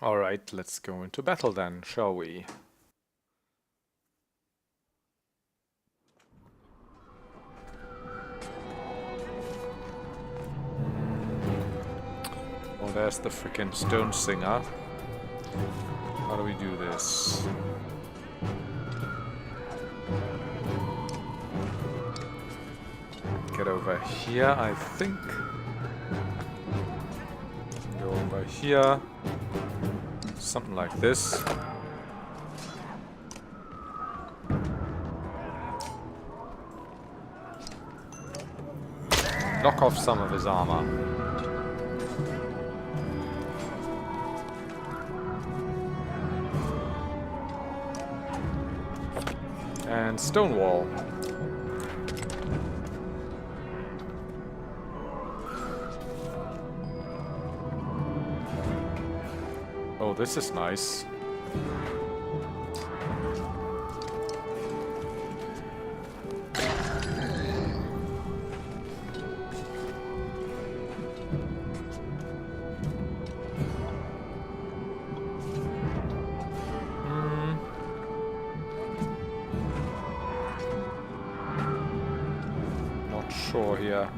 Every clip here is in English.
Alright, let's go into battle then, shall we? Oh, there's the freaking stone singer. How do we do this? Get over here, I think. Go over here. Something like this. Knock off some of his armor. And Stonewall. Oh, this is nice. Not sure here.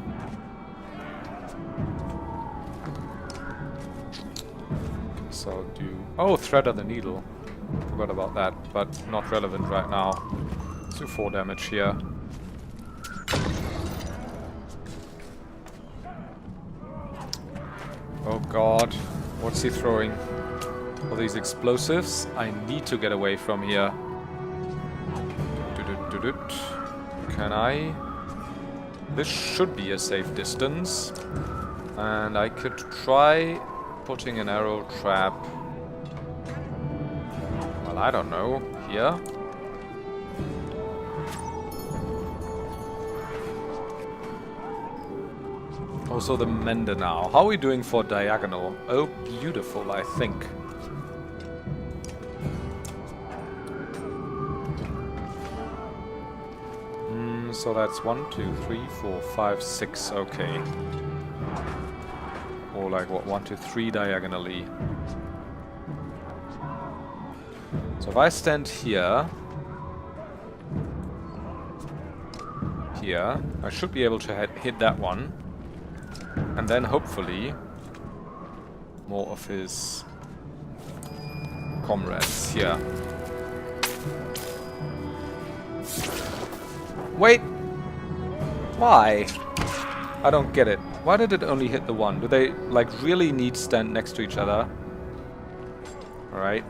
So I'll do... Oh, Thread of the Needle. Forgot about that, but not relevant right now. Let's do 4 damage here. Oh god, what's he throwing? All these explosives? I need to get away from here. Can I? This should be a safe distance. And I could try putting an arrow trap. Well, I don't know. Here? Also the mender now. How are we doing for diagonal? Oh, beautiful, I think. So that's 1, 2, 3, 4, 5, 6. Okay. Or like what? 1, 2, 3 diagonally. So if I stand here, I should be able to hit that one. And then hopefully more of his comrades here. Wait! Why? I don't get it. Why did it only hit the one? Do they, like, really need to stand next to each other? Alright.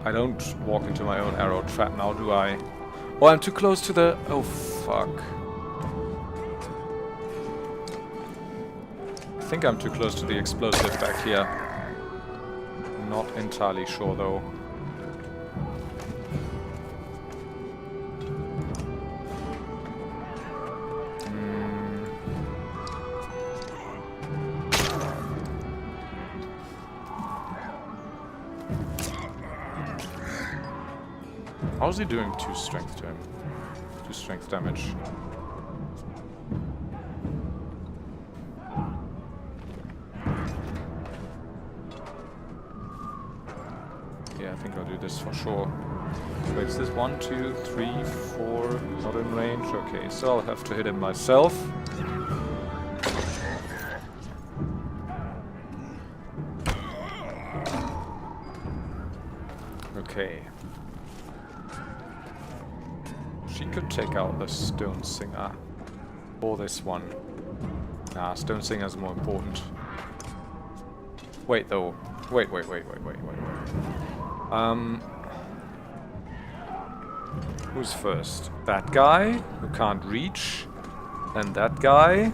I don't walk into my own arrow trap now, do I? Oh, I'm too close to the... Oh, fuck. I think I'm too close to the explosive back here. Not entirely sure, though. How's he doing 2 strength to him? 2 strength damage. Yeah, I think I'll do this for sure. Wait, is this 1, 2, 3, 4 not in range? Okay, so I'll have to hit him myself. Okay. She could take out the Stone Singer. Or this one. Nah, Stone Singer's more important. Wait, though. Wait. Who's first? That guy, who can't reach. Then that guy,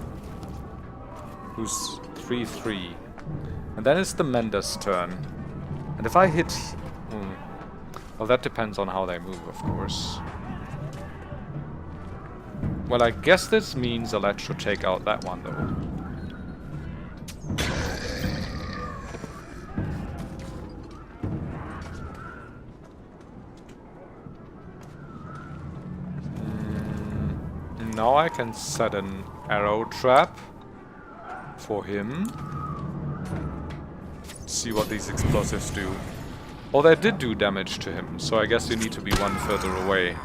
who's 3-3. And then it's the Mender's turn. And if I hit... Well, that depends on how they move, of course. Well, I guess this means Alette should take out that one, though. Now I can set an arrow trap for him. see what these explosives do. Well, they did do damage to him, so I guess you need to be one further away.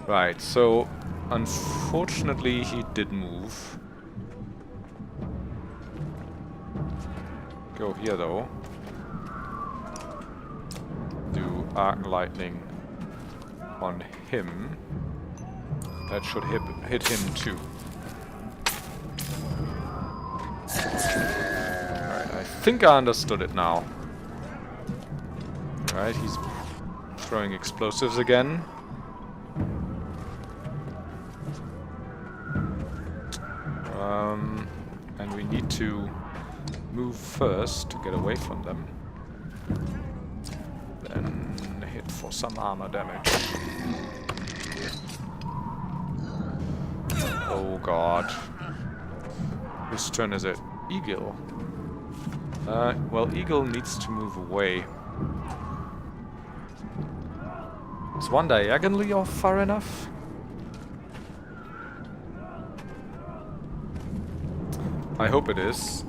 Right, so unfortunately he did move. Go here though. Do arc lightning on him. That should hit him too. Alright, I think I understood it now. Alright, he's throwing explosives again. And we need to move first to get away from them. Then hit for some armor damage. Oh god. Whose turn is it? Eagle. Well, Eagle needs to move away. Is one diagonally off far enough? I hope it is.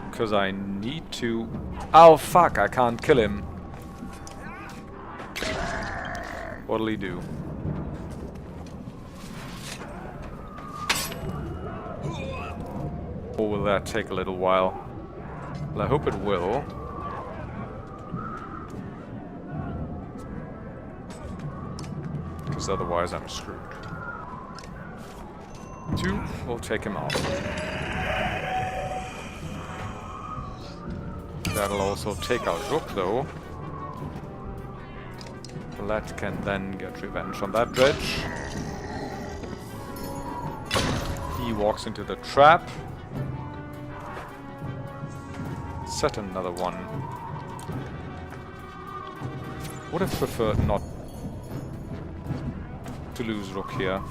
Because I need to... Oh fuck, I can't kill him. What'll he do? Or will that take a little while? Well, I hope it will. Because otherwise I'm screwed. 2 will take him out. That'll also take out Rook though. That can then get revenge on that Dredge. He walks into the trap. Set another one. Would have preferred not to lose Rook here.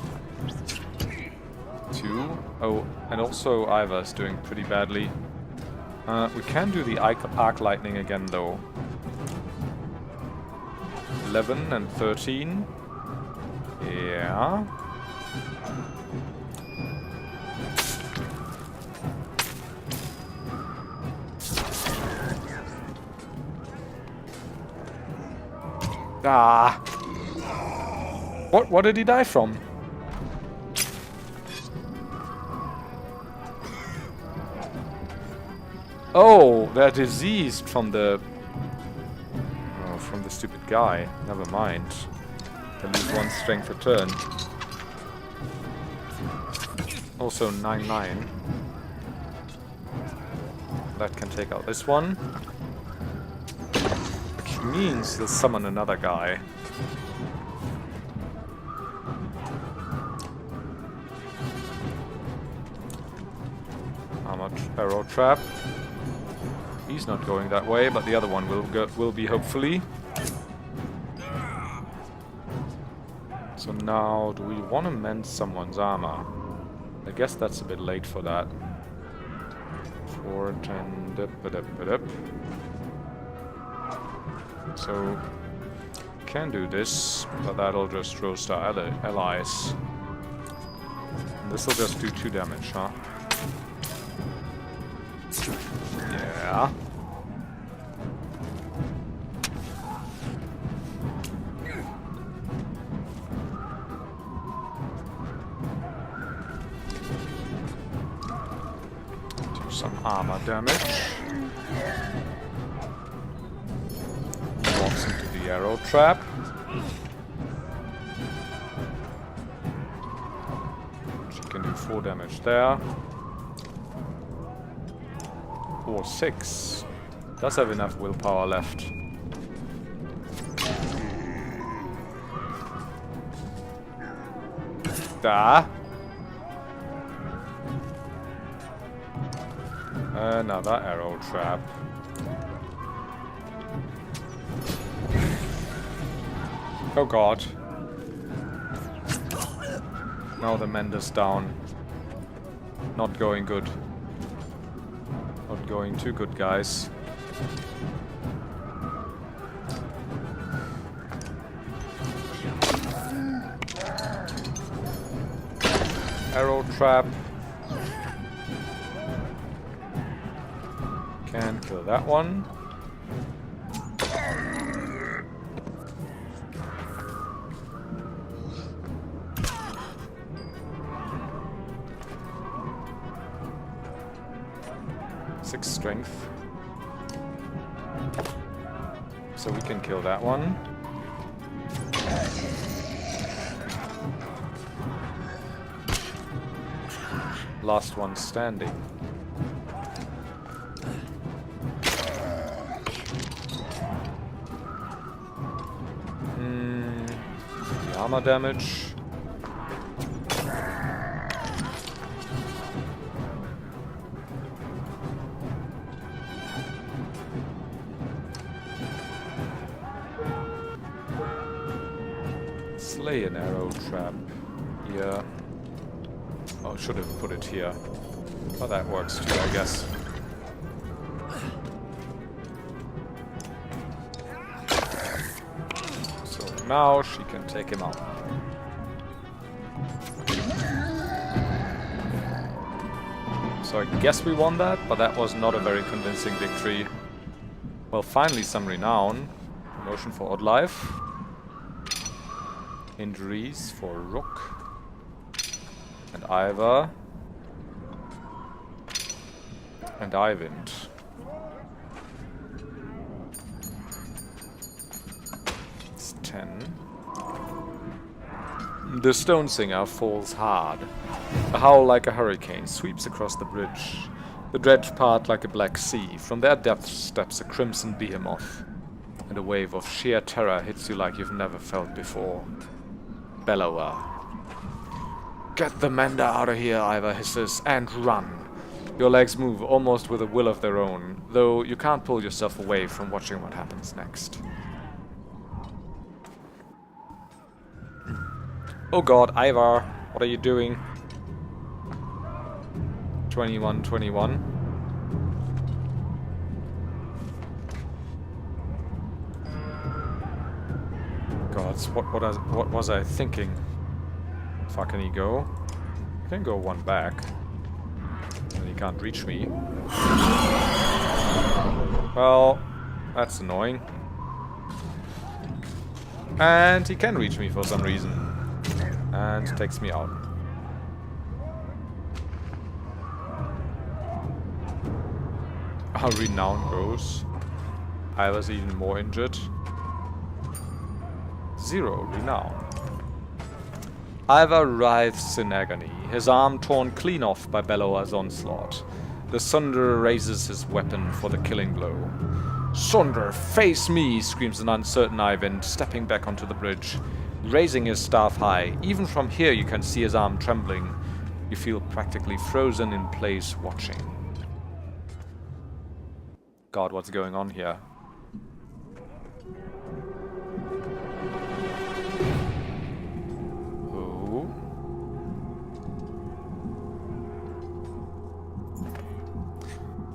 2. Oh, and also Eyvin's doing pretty badly. We can do the arc lightning again though. 11 and 13. Yeah. Ah. What did he die from? Oh, they're diseased from the... Oh, from the stupid guy. Never mind. They lose 1 strength a turn. Also 9/9. That can take out this one. Which means they'll summon another guy. Armored arrow trap. He's not going that way, but the other one will be hopefully. So now, do we want to mend someone's armor? I guess that's a bit late for that. 4, 10, dip. So, can do this, but that'll just roast our allies. And this will just do 2 damage, huh? Yeah. Do some armor damage. Walks into the arrow trap. She can do 4 damage there. Or 6. Does have enough willpower left. Da. Another arrow trap. Oh god. Now the mender's down. Not going good. Not going too good, guys. Arrow trap. Can kill that one. Six strength. So we can kill that one. Last one standing. The armor damage. Slay an arrow trap here. Oh, should have put it here. Oh, that works too, I guess. So now she can take him out. So I guess we won that, but that was not a very convincing victory. Well, finally some renown. Promotion for Odd Life. Injuries for Rook. And Eyvin. And Eyvin. It's 10. The Stone Singer falls hard. A howl like a hurricane sweeps across the bridge. The dredge part like a black sea. From their depths steps a crimson behemoth. And a wave of sheer terror hits you like you've never felt before. Bellower. Get the mender out of here, Eyvin hisses, and run. Your legs move almost with a will of their own, though you can't pull yourself away from watching what happens next. Oh god, Eyvin, what are you doing? 21-21. Gods, what was I thinking? Far can he go? I can go one back. And he can't reach me. Well, that's annoying. And he can reach me for some reason. And takes me out. Our renown grows. I was even more injured. 0 renown. Eyvin writhes in agony, his arm torn clean off by Bellower's onslaught. The Sunder raises his weapon for the killing blow. Sunder, face me, screams an uncertain Eyvin, stepping back onto the bridge, raising his staff high. Even from here you can see his arm trembling. You feel practically frozen in place watching. God, what's going on here?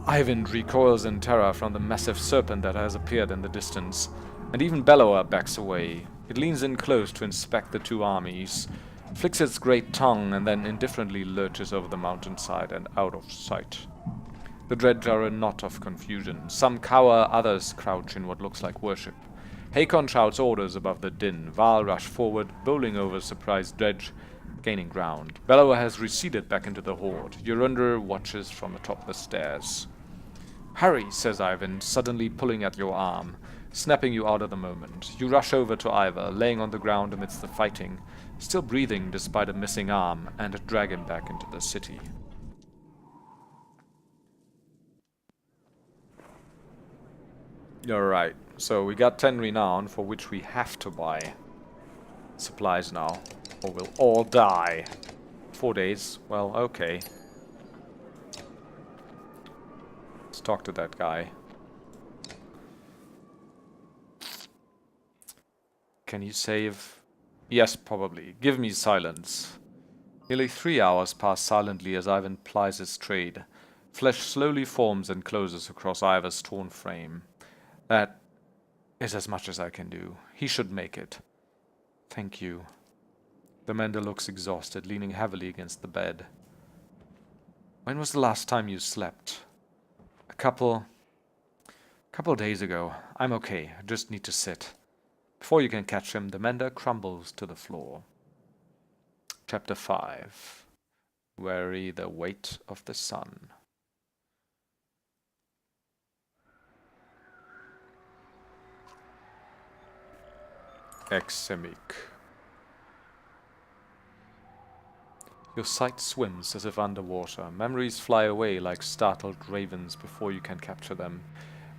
Eyvin recoils in terror from the massive serpent that has appeared in the distance, and even Bellower backs away. It leans in close to inspect the two armies, flicks its great tongue, and then indifferently lurches over the mountainside and out of sight. The Dredge are a knot of confusion. Some cower, others crouch in what looks like worship. Hakon shouts orders above the din. Val rush forward, bowling over surprised Dredge, gaining ground. Bellower has receded back into the horde. Jorundr watches from atop the stairs. Hurry, says Eyvin, suddenly pulling at your arm, snapping you out of the moment. You rush over to Eyvin, laying on the ground amidst the fighting, still breathing despite a missing arm, and drag him back into the city. Alright, so we got 10 renown, for which we have to buy supplies now, or we'll all die. 4 days, well, okay. Let's talk to that guy. Can you save? Yes, probably. Give me silence. Nearly 3 hours pass silently as Eyvin plies his trade. Flesh slowly forms and closes across Eyvin's torn frame. That is as much as I can do. He should make it. Thank you. The mender looks exhausted, leaning heavily against the bed. When was the last time you slept? A couple Couple days ago. I'm okay. I just need to sit. Before you can catch him, the mender crumbles to the floor. Chapter 5. Weary the weight of the sun. Exemic. Your sight swims as if underwater. Memories fly away like startled ravens before you can capture them.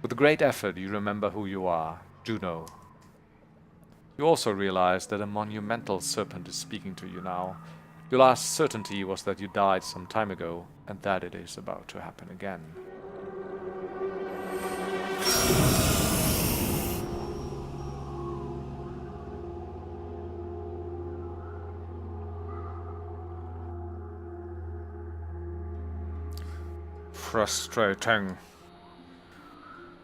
With great effort you remember who you are, Juno. You also realize that a monumental serpent is speaking to you now. Your last certainty was that you died some time ago, and that it is about to happen again. Frustrating.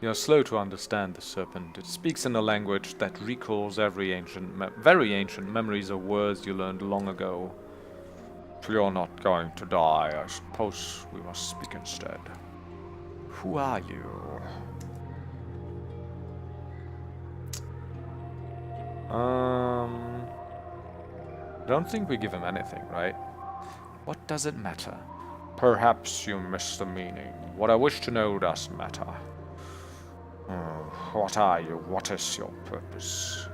You're slow to understand the serpent. It speaks in a language that recalls very ancient memories of words you learned long ago. If you're not going to die, I suppose we must speak instead. Who are you? Don't think we give him anything, right? What does it matter? Perhaps you missed the meaning. What I wish to know doesn't matter. What are you? What is your purpose?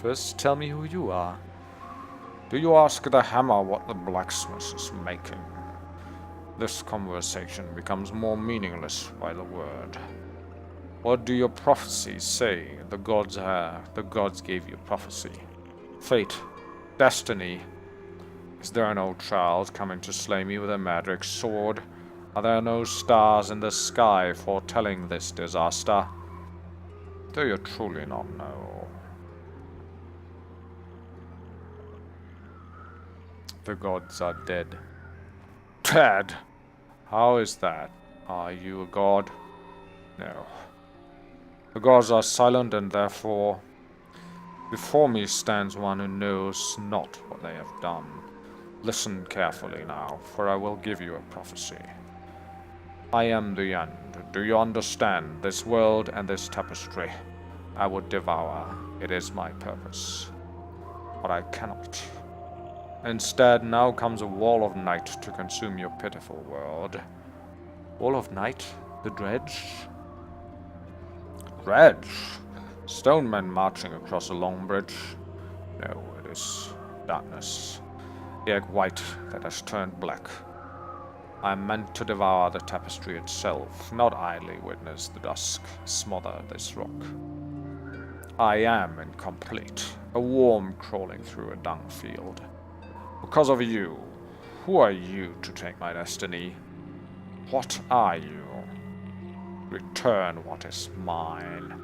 First, tell me who you are. Do you ask the hammer what the blacksmith is making? This conversation becomes more meaningless by the word. What do your prophecies say? The gods gave you prophecy. Fate. Destiny. Is there no child coming to slay me with a magic sword? Are there no stars in the sky foretelling this disaster? Do you truly not know? The gods are dead. Dead? How is that? Are you a god? No. The gods are silent, and therefore before me stands one who knows not what they have done. Listen carefully now, for I will give you a prophecy. I am the end. Do you understand? This world and this tapestry I would devour. It is my purpose. But I cannot. Instead, now comes a wall of night to consume your pitiful world. Wall of night? The Dredge? Dredge? Stone men marching across a long bridge? No, it is darkness. The egg white that has turned black. I am meant to devour the tapestry itself, not idly witness the dusk smother this rock. I am incomplete, a worm crawling through a dung field. Because of you. Who are you to take my destiny? What are you? Return what is mine.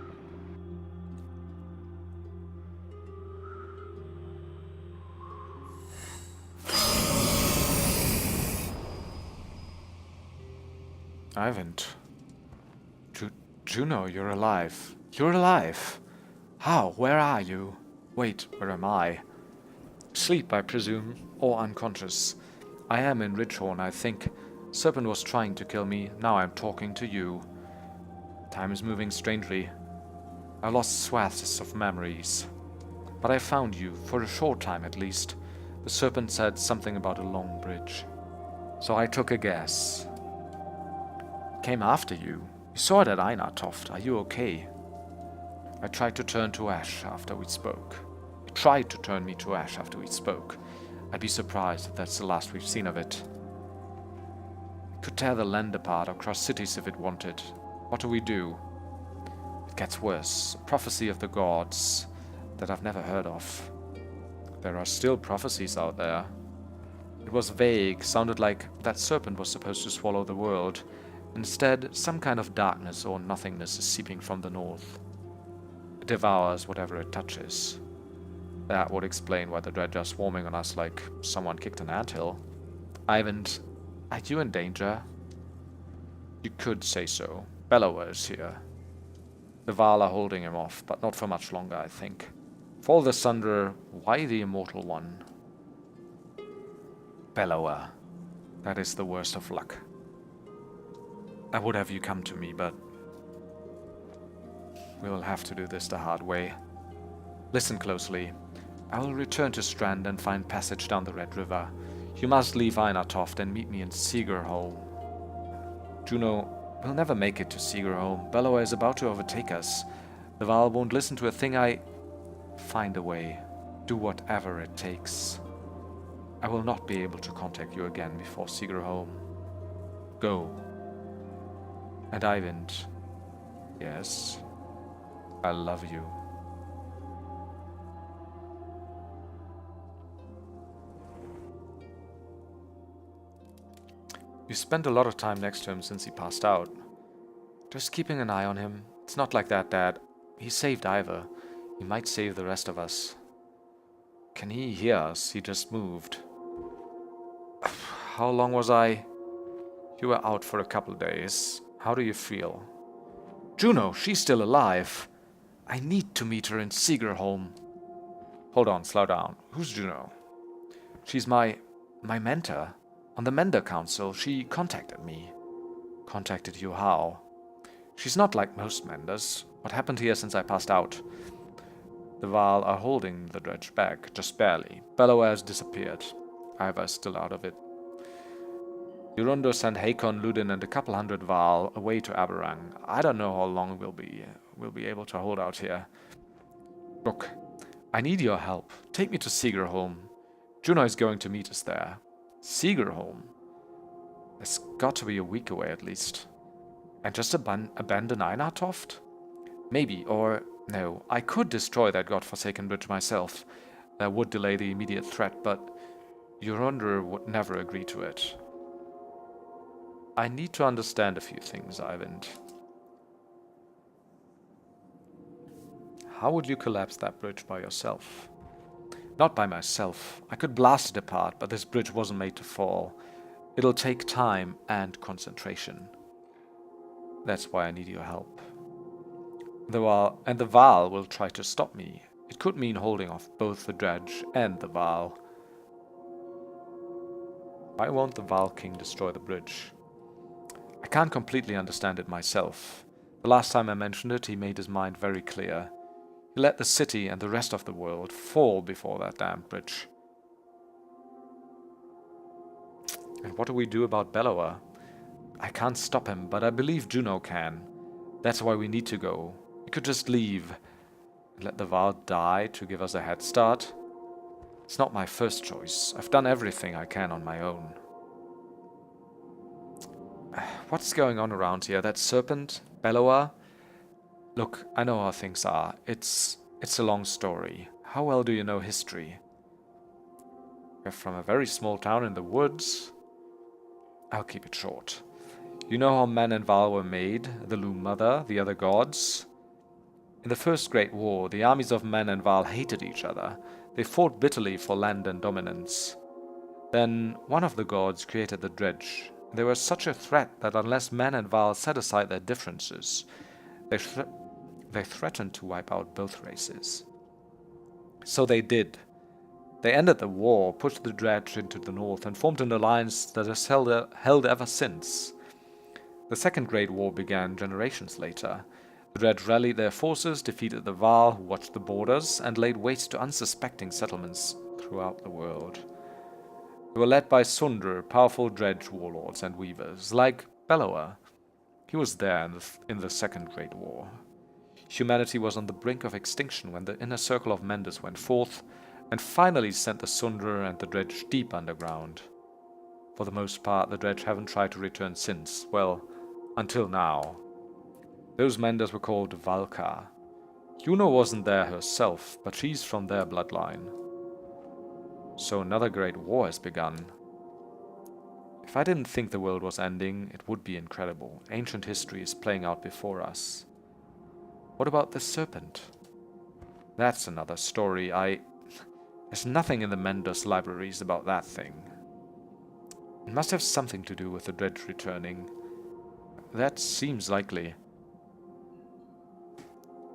Eyvin. Juno, you're alive. You're alive! How? Where are you? Wait, where am I? Sleep, I presume, or unconscious. I am in Ridgehorn, I think. Serpent was trying to kill me, now I'm talking to you. Time is moving strangely. I lost swaths of memories. But I found you, for a short time at least. The serpent said something about a long bridge. So I took a guess. Came after you. You saw it at Einartoft. Are you okay? I tried to turn to ash after we spoke. You tried to turn me to ash after we spoke. I'd be surprised if that's the last we've seen of it. It could tear the land apart or cross cities if it wanted. What do we do? It gets worse. A prophecy of the gods that I've never heard of. There are still prophecies out there. It was vague, sounded like that serpent was supposed to swallow the world. Instead, some kind of darkness or nothingness is seeping from the north. It devours whatever it touches. That would explain why the Dredge are swarming on us like someone kicked an anthill. Eyvin, are you in danger? You could say so. Bellower is here. The Vaal are holding him off, but not for much longer, I think. For the Sunderer, why the Immortal One? Bellower. That is the worst of luck. I would have you come to me, but We will have to do this the hard way. Listen closely. I will return to Strand and find passage down the Red River. You must leave Einartoft and meet me in Seagerholm. Juno, we'll never make it to Seagerholm. Bellower is about to overtake us. The Val won't listen to a thing Find a way. Do whatever it takes. I will not be able to contact you again before Seagerholm. Go. And Eyvin. Yes. I love you. You spent a lot of time next to him since he passed out. Just keeping an eye on him. It's not like that, Dad. He saved Ivor. He might save the rest of us. Can he hear us? He just moved. How long was I? You were out for a couple days. How do you feel? Juno, she's still alive. I need to meet her in Seagerholm. Hold on, slow down. Who's Juno? She's my mentor. On the Mender Council, she contacted me. Contacted you how? She's not like most Menders. What happened here since I passed out? The Val are holding the Dredge back, just barely. Bellower has disappeared. Ivor is still out of it. Jorundr sent Hakon, Ludin, and a couple hundred Val away to Aberrang. I don't know how long we'll be able to hold out here. Look, I need your help. Take me to Seagerholm. Juno is going to meet us there. Seagerholm? It's got to be a week away at least. And just abandon Einartoft? Maybe, or no, I could destroy that godforsaken bridge myself. That would delay the immediate threat, but Jorundr would never agree to it. I need to understand a few things, Eyvin. How would you collapse that bridge by yourself? Not by myself. I could blast it apart, but this bridge wasn't made to fall. It'll take time and concentration. That's why I need your help. The Val will try to stop me. It could mean holding off both the Dredge and the Val. Why won't the Val King destroy the bridge? I can't completely understand it myself. The last time I mentioned it, he made his mind very clear. He let the city and the rest of the world fall before that damned bridge. And what do we do about Bellower? I can't stop him, but I believe Juno can. That's why we need to go. We could just leave and let the Val die to give us a head start. It's not my first choice. I've done everything I can on my own. What's going on around here? That serpent? Bellower? Look, I know how things are. It's a long story. How well do you know history? We're from a very small town in the woods. I'll keep it short. You know how men and Val were made, the Loom Mother, the other gods? In the First Great War, the armies of men and Val hated each other. They fought bitterly for land and dominance. Then one of the gods created the Dredge. They were such a threat that unless men and Val set aside their differences, they threatened to wipe out both races. So they did. They ended the war, pushed the Dredge into the north, and formed an alliance that has held ever since. The Second Great War began generations later. The Dredge rallied their forces, defeated the Val, who watched the borders, and laid waste to unsuspecting settlements throughout the world. They were led by Jorundr, powerful Dredge warlords and weavers, like Bellower. He was there in the Second Great War. Humanity was on the brink of extinction when the inner circle of Menders went forth, and finally sent the Jorundr and the Dredge deep underground. For the most part, the Dredge haven't tried to return since, well, until now. Those Menders were called Valka. Juno wasn't there herself, but she's from their bloodline. So another great war has begun. If I didn't think the world was ending, it would be incredible. Ancient history is playing out before us. What about the serpent? That's another story. There's nothing in the Mender's libraries about that thing. It must have something to do with the Dredge returning. That seems likely.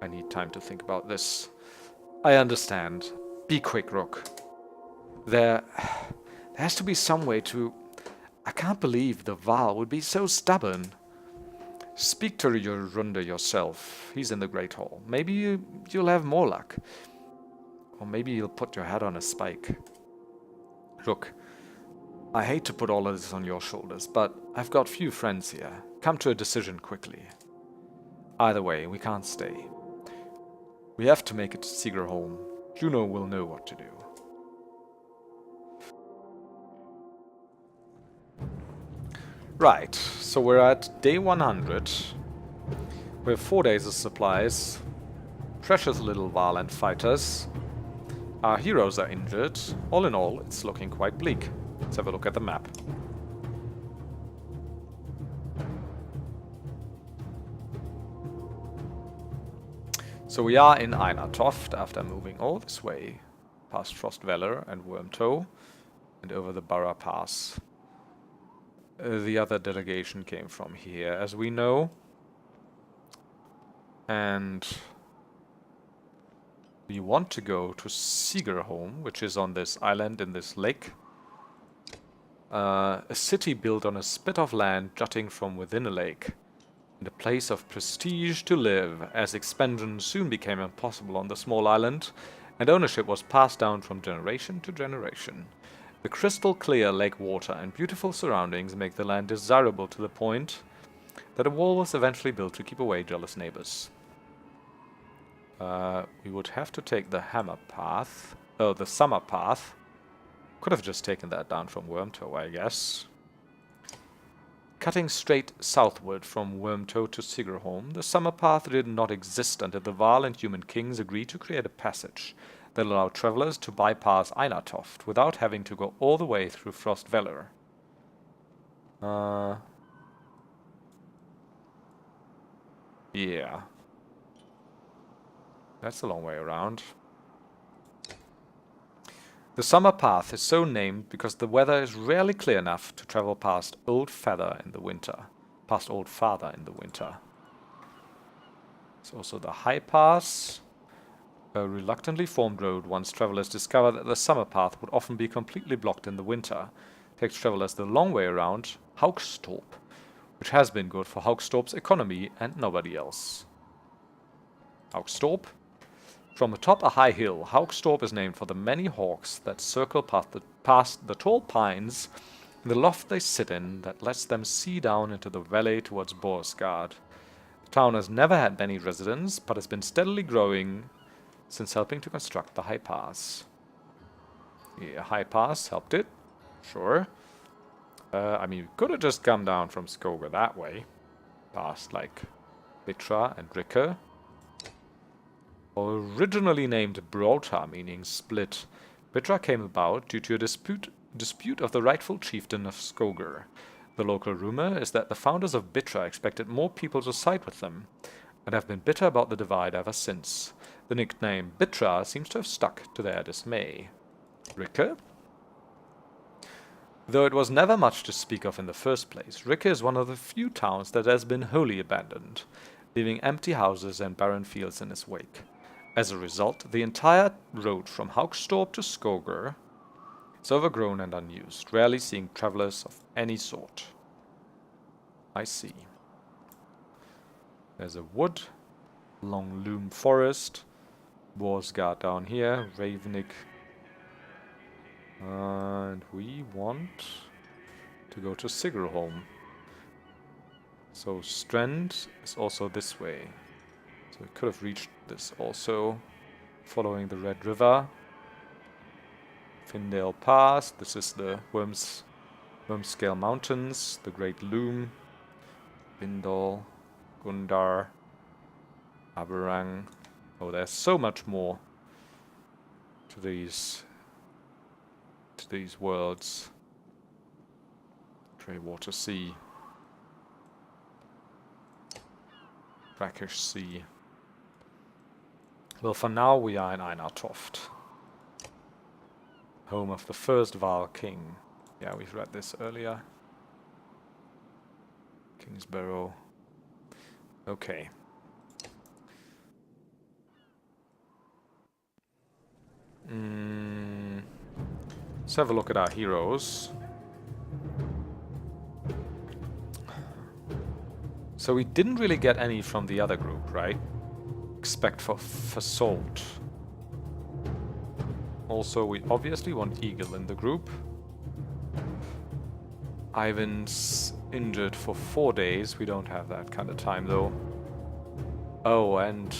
I need time to think about this. I understand. Be quick, Rook. There has to be some way to... I can't believe the Val would be so stubborn. Speak to Jorundr yourself. He's in the Great Hall. Maybe you'll have more luck. Or maybe you'll put your head on a spike. Look, I hate to put all of this on your shoulders, but I've got few friends here. Come to a decision quickly. Either way, we can't stay. We have to make it to Seagerholm. Juno will know what to do. Right, so we're at day 100. We have 4 days of supplies. Precious little Varland fighters. Our heroes are injured. All in all, it's looking quite bleak. Let's have a look at the map. So we are in Einartoft after moving all this way, past Frostveller and Wormtoe, and over the Burra Pass. The other delegation came from here, as we know. And we want to go to Seagerholm, which is on this island in this lake. A city built on a spit of land jutting from within a lake. And a place of prestige to live, as expansion soon became impossible on the small island, and ownership was passed down from generation to generation. The crystal clear lake water and beautiful surroundings make the land desirable to the point that a wall was eventually built to keep away jealous neighbors. We would have to take the hammer path. Oh, the summer path. Could have just taken that down from Wormtoe, I guess. Cutting straight southward from Wormtoe to Seagerholm, the summer path did not exist until the Varl and human kings agreed to create a passage that allowed travelers to bypass Einartoft without having to go all the way through Frostveller. Yeah. That's a long way around. The summer path is so named because the weather is rarely clear enough to travel past Old Father in the winter. There's also the High Pass, a reluctantly formed road once travelers discovered that the summer path would often be completely blocked in the winter. Takes travelers the long way around Haukstorp, which has been good for Haukstorp's economy and nobody else. Haukstorp? From atop a high hill, Haukstorp is named for the many hawks that circle past the tall pines in the loft they sit in that lets them see down into the valley towards Borsgard. The town has never had many residents, but has been steadily growing since helping to construct the High Pass. Yeah, High Pass helped it. Sure. I mean, we could have just come down from Skoga that way. Past, like, Bitra and Rikke. Originally named Brota, meaning split, Bitra came about due to a dispute of the rightful chieftain of Skogar. The local rumor is that the founders of Bitra expected more people to side with them, and have been bitter about the divide ever since. The nickname Bitra seems to have stuck to their dismay. Rikke? Though it was never much to speak of in the first place, Rikke is one of the few towns that has been wholly abandoned, leaving empty houses and barren fields in its wake. As a result, the entire road from Haukstorp to Skogar is overgrown and unused, rarely seeing travelers of any sort. I see. There's a wood, long loom forest, Borsgard down here, Ravenik. And we want to go to Seagerholm. So Strand is also this way. So we could have reached this also, following the Red River. Findale Pass, this is the Wormscale Mountains, the Great Loom, Bindal, Gundar, Aberang. Oh, there's so much more to these worlds. Greywater Sea, Brackish Sea. Well, for now we are in Einartoft, home of the first Varl king. Yeah, we've read this earlier. Kingsbarrow. Okay. Let's have a look at our heroes. So we didn't really get any from the other group, right? Expect for Salt. Also, we obviously want Eagle in the group. Eyvin's injured for 4 days. We don't have that kind of time, though. Oh, and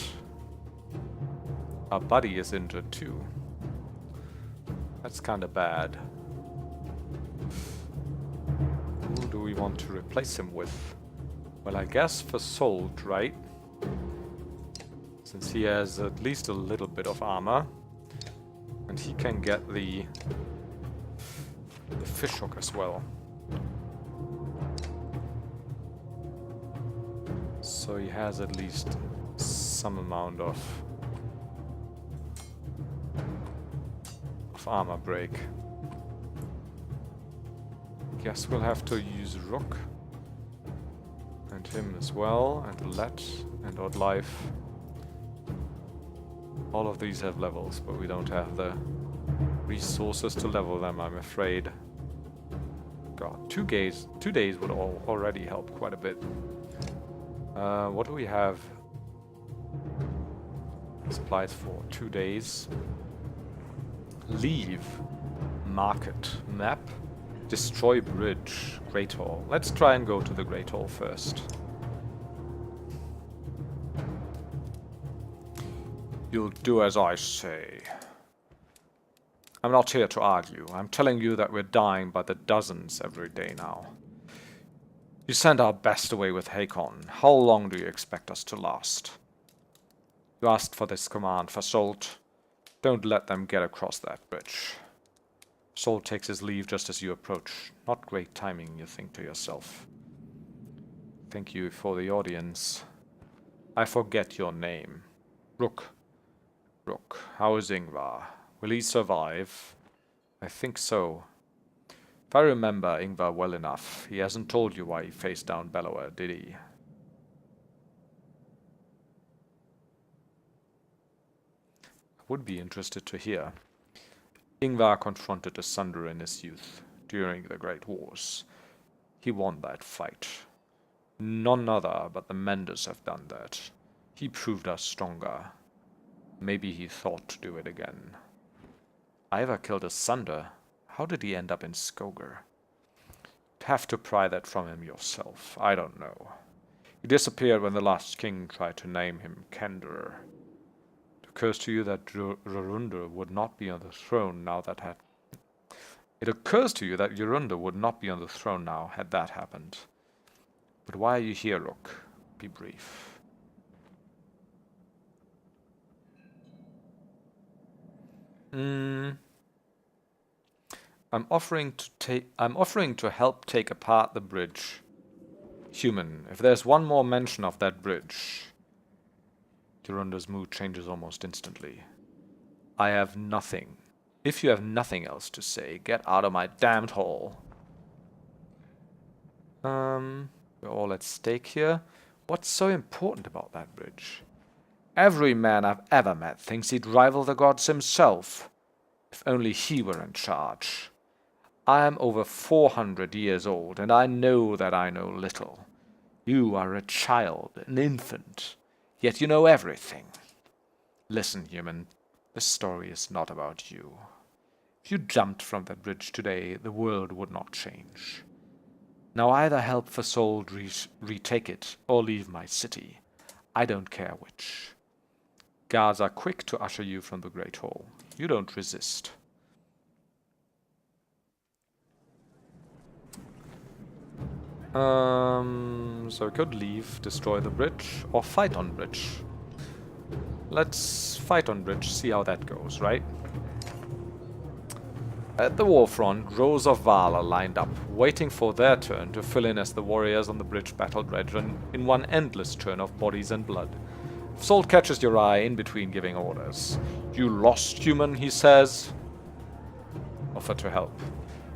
our buddy is injured, too. That's kind of bad. Who do we want to replace him with? Well, I guess for Salt, right? Since he has at least a little bit of armor. And he can get the fishhook as well. So he has at least some amount of armor break. Guess we'll have to use Rook. And him as well, and Let, and Odd Life. All of these have levels, but we don't have the resources to level them, I'm afraid. God, 2 days would already help quite a bit. What do we have? Supplies for 2 days. Leave. Market. Map. Destroy bridge. Great Hall. Let's try and go to the Great Hall first. You'll do as I say. I'm not here to argue. I'm telling you that we're dying by the dozens every day now. You sent our best away with Hakon. How long do you expect us to last? You asked for this command for Salt. Don't let them get across that bridge. Salt takes his leave just as you approach. Not great timing, you think to yourself. Thank you for the audience. I forget your name. Rook. Rook. How is Ingvar? Will he survive? I think so. If I remember Ingvar well enough, he hasn't told you why he faced down Bellower, did he? I would be interested to hear. Ingvar confronted the Sunder in his youth, during the Great Wars. He won that fight. None other but the Menders have done that. He proved us stronger. Maybe he thought to do it again. Ivar killed a Sunder. How did he end up in Skogar? You'd have to pry that from him yourself. I don't know. He disappeared when the last king tried to name him Kendr. It occurs to you that Jorundr would not be on the throne now that had... It occurs to you that Jorundr would not be on the throne now had that happened. But why are you here, Rook? Be brief. I'm offering to help take apart the bridge. Human, if there's one more mention of that bridge... Jorundr's mood changes almost instantly. I have nothing. If you have nothing else to say, get out of my damned hall. We're all at stake here. What's so important about that bridge? Every man I've ever met thinks he'd rival the gods himself. If only he were in charge. I am over 400 years old, and I know that I know little. You are a child, an infant, yet you know everything. Listen, human, this story is not about you. If you jumped from that bridge today, the world would not change. Now either help Fasold retake it, or leave my city. I don't care which. Guards are quick to usher you from the Great Hall. You don't resist. So we could leave, destroy the bridge, or fight on bridge. Let's fight on bridge, see how that goes, right? At the war front, rows of Vala lined up, waiting for their turn to fill in as the warriors on the bridge battled Dredge in one endless churn of bodies and blood. Salt catches your eye in between giving orders. You lost, human, he says. Offer to help.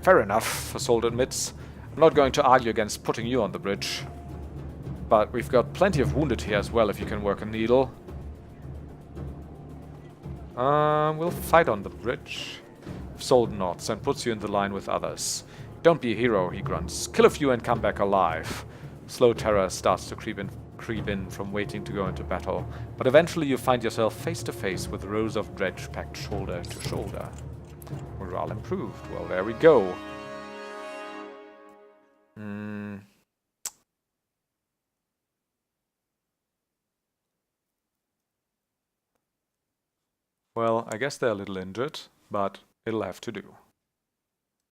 Fair enough, Salt admits. I'm not going to argue against putting you on the bridge. But we've got plenty of wounded here as well if you can work a needle. We'll fight on the bridge. Salt nods and puts you in the line with others. Don't be a hero, he grunts. Kill a few and come back alive. Slow terror starts to creep in from waiting to go into battle, but eventually you find yourself face to face with rows of Dredge packed shoulder to shoulder. Morale improved. Well, there we go. Well, I guess they're a little injured, but it'll have to do.